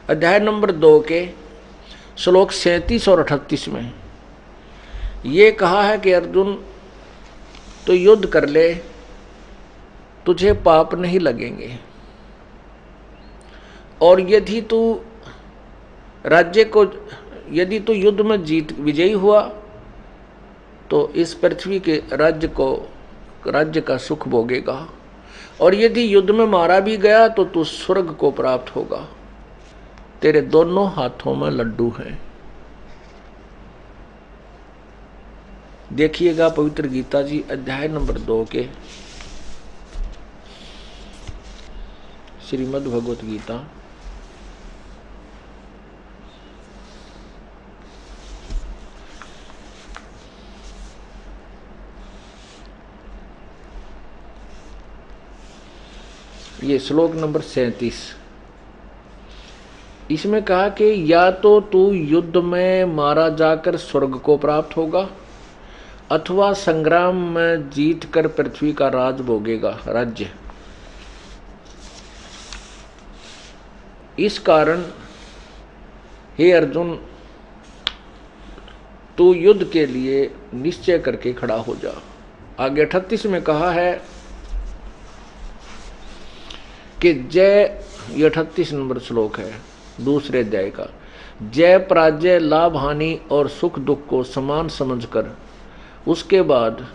अध्याय नंबर 2 के श्लोक 37 और 38 में ये कहा है कि अर्जुन तो युद्ध कर ले, तुझे पाप नहीं लगेंगे, और यदि तू यदि तू युद्ध में विजयी हुआ तो इस पृथ्वी के राज्य का सुख भोगेगा, और यदि युद्ध में मारा भी गया तो तू स्वर्ग को प्राप्त होगा। तेरे दोनों हाथों में लड्डू हैं। देखिएगा पवित्र गीता जी अध्याय नंबर 2 के श्रीमद् भगवत गीता ये श्लोक नंबर 37। इसमें कहा कि या तो तू युद्ध में मारा जाकर स्वर्ग को प्राप्त होगा, अथवा संग्राम में जीत कर पृथ्वी का राज भोगेगा, राज्य। इस कारण हे अर्जुन, तू युद्ध के लिए निश्चय करके खड़ा हो जा। आगे 38 में कहा है कि जय, ये 38 नंबर श्लोक है दूसरे अध्याय का। जय पराजय, लाभ हानि और सुख दुख को समान समझकर उसके बाद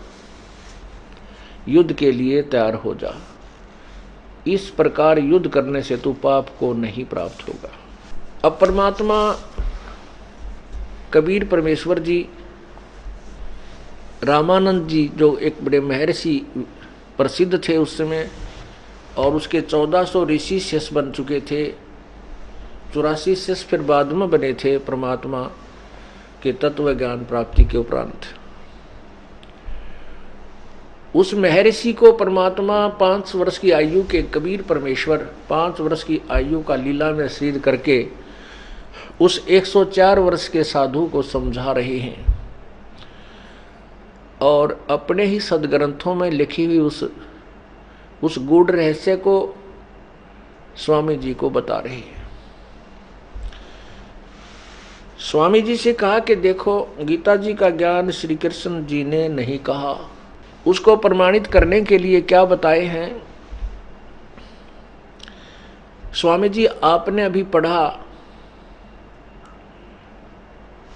युद्ध के लिए तैयार हो जा। इस प्रकार युद्ध करने से तू पाप को नहीं प्राप्त होगा। अब परमात्मा कबीर परमेश्वर जी, रामानंद जी जो एक बड़े महर्षि प्रसिद्ध थे उस समय, और उसके 1400 ऋषि शिष्य बन चुके थे, 84 शिष्य फिर बाद में बने थे परमात्मा के तत्व ज्ञान प्राप्ति के उपरांत। उस महर्षि को परमात्मा 5 वर्ष की आयु के कबीर परमेश्वर 5 वर्ष की आयु का लीला में सिद्ध करके उस 104 वर्ष के साधु को समझा रहे हैं, और अपने ही सदग्रंथों में लिखी हुई उस गूढ़ रहस्य को स्वामी जी को बता रहे हैं। स्वामी जी से कहा कि देखो, गीता जी का ज्ञान श्री कृष्ण जी ने नहीं कहा, उसको प्रमाणित करने के लिए क्या बताए हैं। स्वामी जी, आपने अभी पढ़ा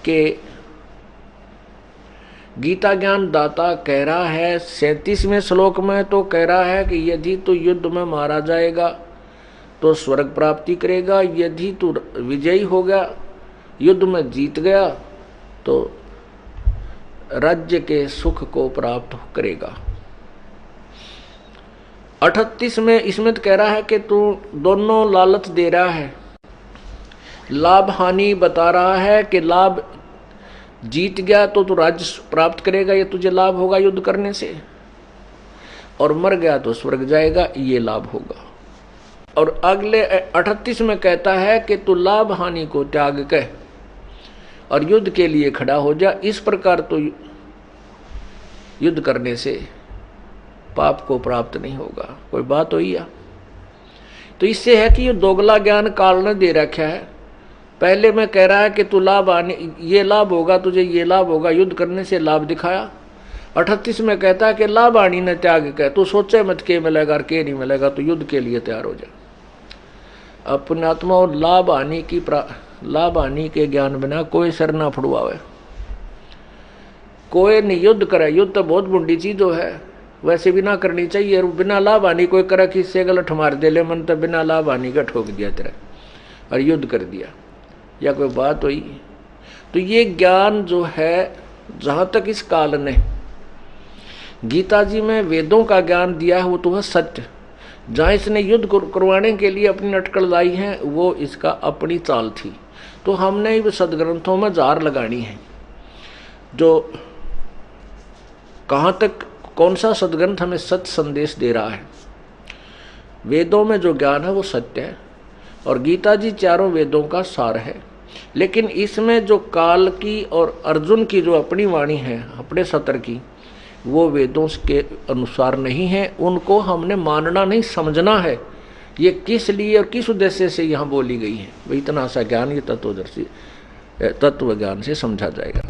कि गीता ज्ञान दाता कह रहा है 37वें श्लोक में, तो कह रहा है कि यदि तू युद्ध में मारा जाएगा तो स्वर्ग प्राप्ति करेगा, यदि तू विजयी हो गया, युद्ध में जीत गया, तो राज्य के सुख को प्राप्त करेगा। 38 में इसमें तो कह रहा है कि तू दोनों लालच दे रहा है, लाभ हानि बता रहा है कि लाभ जीत गया तो तू राज्य प्राप्त करेगा, ये तुझे लाभ होगा युद्ध करने से, और मर गया तो स्वर्ग जाएगा, ये लाभ होगा। और अगले 38 में कहता है कि तू लाभ हानि को त्याग कर और युद्ध के लिए खड़ा हो जा। इस प्रकार तो युद्ध करने से पाप को प्राप्त नहीं होगा। कोई बात हुई या? तो इससे है कि ये दोगला ज्ञान काल ने दे रखा है। पहले मैं कह रहा है कि तू लाभ आने, ये लाभ होगा तुझे, ये लाभ होगा, युद्ध करने से लाभ दिखाया। 38 में कहता है कि लाभ आनी न त्याग कर, तू सोचे मत के मिलेगा और के नहीं मिलेगा, तो युद्ध के लिए तैयार हो जा। अपने आत्मा और लाभ हानि के ज्ञान बिना कोई सर ना फड़वावे, कोई नहीं युद्ध करे। युद्ध तो बहुत बुढ़ी चीज है, वैसे भी ना करनी चाहिए। बिना लाभ हानि कोई करे किससे गलत मार दे ले, मन तो बिना लाभ हानि का ठोक दिया तेरा और युद्ध कर दिया, या कोई बात हुई। तो ये ज्ञान जो है, जहां तक इस काल ने गीता जी में वेदों का ज्ञान दिया है वो तो है सत्य। जहाँ इसने युद्ध करवाने के लिए अपनी अटकल लाई है वो इसका अपनी चाल थी। तो हमने भी सदग्रंथों में जार लगानी है, जो कहाँ तक कौन सा सदग्रंथ हमें सत्य संदेश दे रहा है। वेदों में जो ज्ञान है वो सत्य है, और गीता जी चारों वेदों का सार है। लेकिन इसमें जो काल की और अर्जुन की जो अपनी वाणी है, अपने सत्र की, वो वेदों के अनुसार नहीं है। उनको हमने मानना नहीं, समझना है। ये किस लिए और किस उद्देश्य से यहाँ बोली गई है, वही इतना सा ज्ञान ये तत्व ज्ञान से समझा जाएगा।